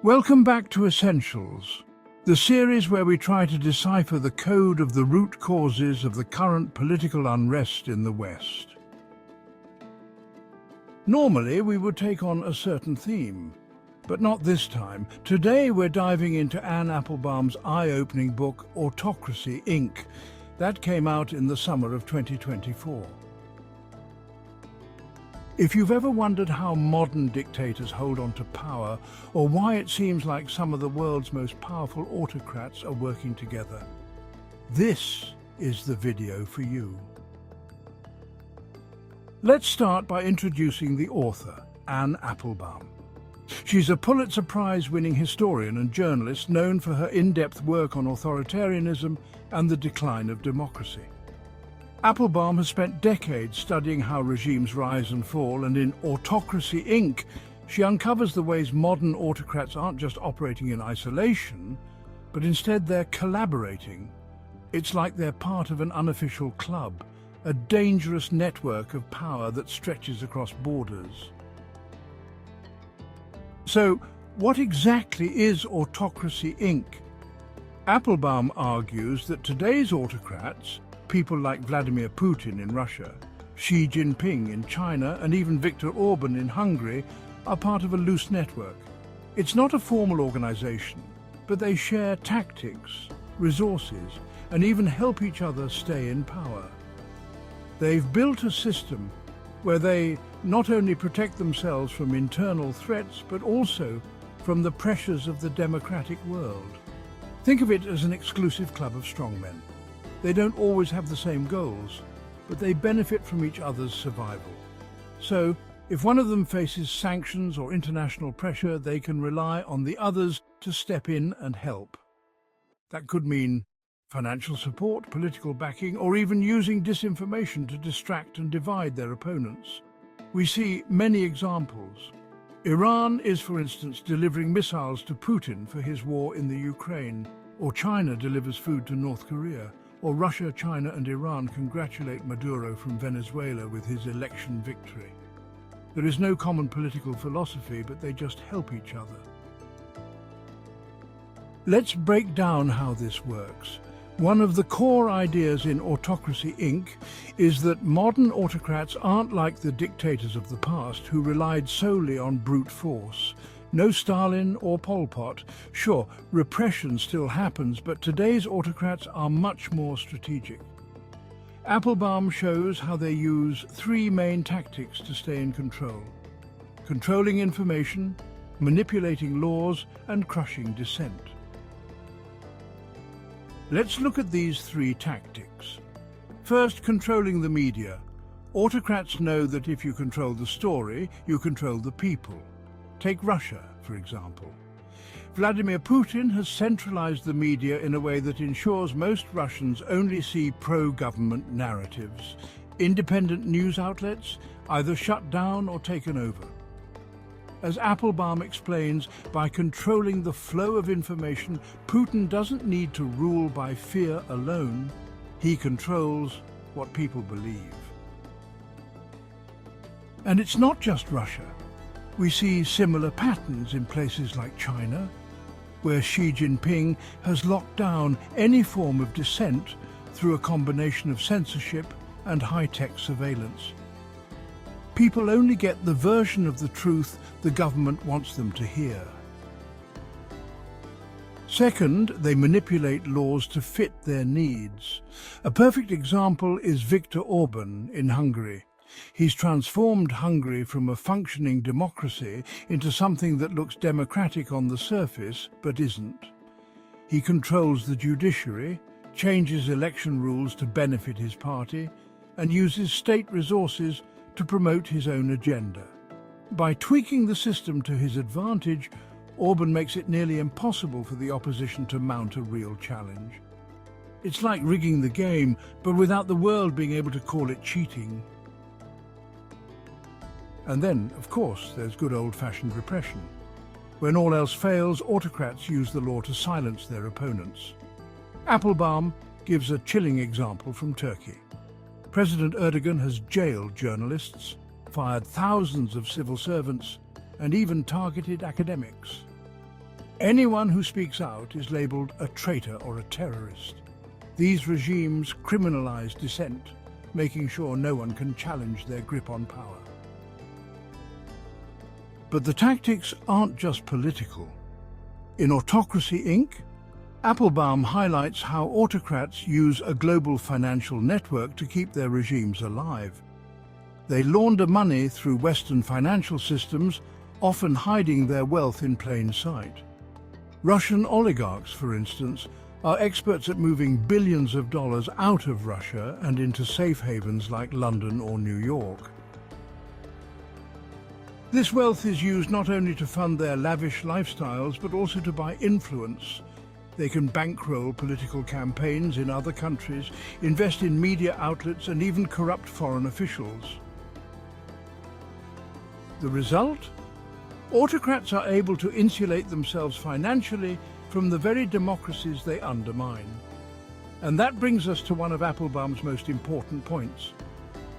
Welcome back to Essentials, the series where we try to decipher the code of the root causes of the current political unrest in the West. Normally, we would take on a certain theme, but not this time. Today, we're diving into Anne Applebaum's eye-opening book, Autocracy Inc. That came out in the summer of 2024. If you've ever wondered how modern dictators hold on to power, or why it seems like some of the world's most powerful autocrats are working together, this is the video for you. Let's start by introducing the author, Anne Applebaum. She's a Pulitzer Prize-winning historian and journalist known for her in-depth work on authoritarianism and the decline of democracy. Applebaum has spent decades studying how regimes rise and fall, and in Autocracy Inc., she uncovers the ways modern autocrats aren't just operating in isolation, but instead they're collaborating. It's like they're part of an unofficial club, a dangerous network of power that stretches across borders. So, what exactly is Autocracy Inc? Applebaum argues that today's autocrats, people like Vladimir Putin in Russia, Xi Jinping in China, and even Viktor Orban in Hungary, are part of a loose network. It's not a formal organization, but they share tactics, resources, and even help each other stay in power. They've built a system where they not only protect themselves from internal threats, but also from the pressures of the democratic world. Think of it as an exclusive club of strongmen. They don't always have the same goals, but they benefit from each other's survival. So, if one of them faces sanctions or international pressure, they can rely on the others to step in and help. That could mean financial support, political backing, or even using disinformation to distract and divide their opponents. We see many examples. Iran is, for instance, delivering missiles to Putin for his war in the Ukraine, or China delivers food to North Korea, or Russia, China, and Iran congratulate Maduro from Venezuela with his election victory. There is no common political philosophy, but they just help each other. Let's break down how this works. One of the core ideas in Autocracy Inc. is that modern autocrats aren't like the dictators of the past who relied solely on brute force. No Stalin or Pol Pot. Sure, repression still happens, but today's autocrats are much more strategic. Applebaum shows how they use three main tactics to stay in control: controlling information, manipulating laws, and crushing dissent. Let's look at these three tactics. First, controlling the media. Autocrats know that if you control the story, you control the people. Take Russia, for example. Vladimir Putin has centralized the media in a way that ensures most Russians only see pro-government narratives. Independent news outlets either shut down or taken over. As Applebaum explains, by controlling the flow of information, Putin doesn't need to rule by fear alone. He controls what people believe. And it's not just Russia. We see similar patterns in places like China, where Xi Jinping has locked down any form of dissent through a combination of censorship and high-tech surveillance. People only get the version of the truth the government wants them to hear. Second, they manipulate laws to fit their needs. A perfect example is Viktor Orban in Hungary. He's transformed Hungary from a functioning democracy into something that looks democratic on the surface, but isn't. He controls the judiciary, changes election rules to benefit his party, and uses state resources to promote his own agenda. By tweaking the system to his advantage, Orban makes it nearly impossible for the opposition to mount a real challenge. It's like rigging the game, but without the world being able to call it cheating. And then, of course, there's good old-fashioned repression. When all else fails, autocrats use the law to silence their opponents. Applebaum gives a chilling example from Turkey. President Erdogan has jailed journalists, fired thousands of civil servants, and even targeted academics. Anyone who speaks out is labelled a traitor or a terrorist. These regimes criminalize dissent, making sure no one can challenge their grip on power. But the tactics aren't just political. In Autocracy Inc., Applebaum highlights how autocrats use a global financial network to keep their regimes alive. They launder money through Western financial systems, often hiding their wealth in plain sight. Russian oligarchs, for instance, are experts at moving billions of dollars out of Russia and into safe havens like London or New York. This wealth is used not only to fund their lavish lifestyles, but also to buy influence. They can bankroll political campaigns in other countries, invest in media outlets, and even corrupt foreign officials. The result? Autocrats are able to insulate themselves financially from the very democracies they undermine. And that brings us to one of Applebaum's most important points.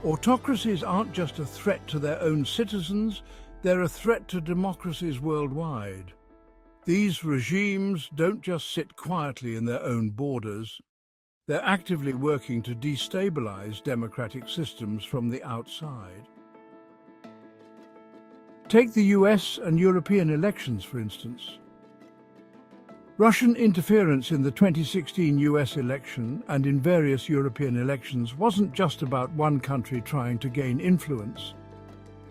Autocracies aren't just a threat to their own citizens, they're a threat to democracies worldwide. These regimes don't just sit quietly in their own borders. They're actively working to destabilize democratic systems from the outside. Take the US and European elections, for instance. Russian interference in the 2016 US election and in various European elections wasn't just about one country trying to gain influence.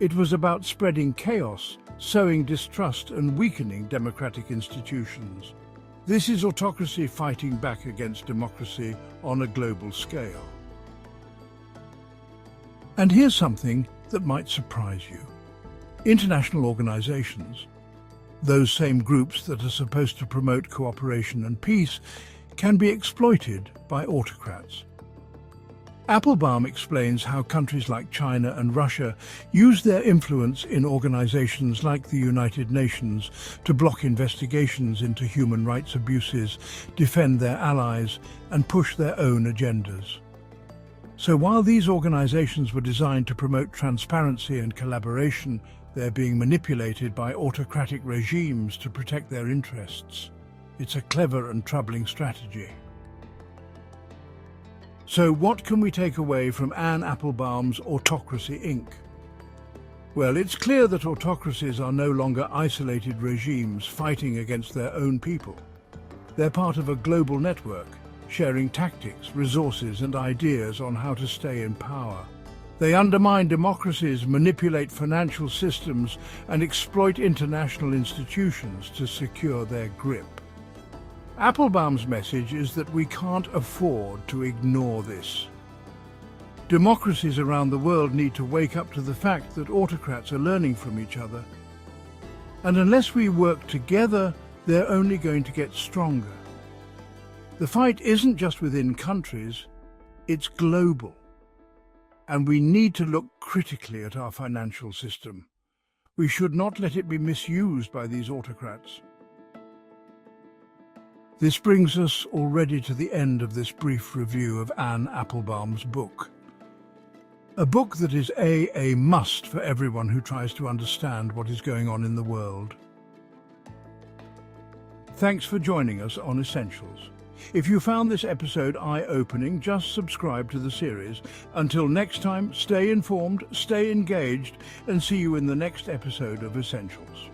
It was about spreading chaos, sowing distrust and weakening democratic institutions. This is autocracy fighting back against democracy on a global scale. And here's something that might surprise you. International organizations, those same groups that are supposed to promote cooperation and peace, can be exploited by autocrats. Applebaum explains how countries like China and Russia use their influence in organizations like the United Nations to block investigations into human rights abuses, defend their allies, and push their own agendas. So while these organizations were designed to promote transparency and collaboration, they're being manipulated by autocratic regimes to protect their interests. It's a clever and troubling strategy. So what can we take away from Anne Applebaum's Autocracy Inc? Well, it's clear that autocracies are no longer isolated regimes fighting against their own people. They're part of a global network, sharing tactics, resources, and ideas on how to stay in power. They undermine democracies, manipulate financial systems, and exploit international institutions to secure their grip. Applebaum's message is that we can't afford to ignore this. Democracies around the world need to wake up to the fact that autocrats are learning from each other. And unless we work together, they're only going to get stronger. The fight isn't just within countries, it's global. And we need to look critically at our financial system. We should not let it be misused by these autocrats. This brings us already to the end of this brief review of Anne Applebaum's book. A book that is a must for everyone who tries to understand what is going on in the world. Thanks for joining us on Essentials. If you found this episode eye-opening, just subscribe to the series. Until next time, stay informed, stay engaged, and see you in the next episode of Essentials.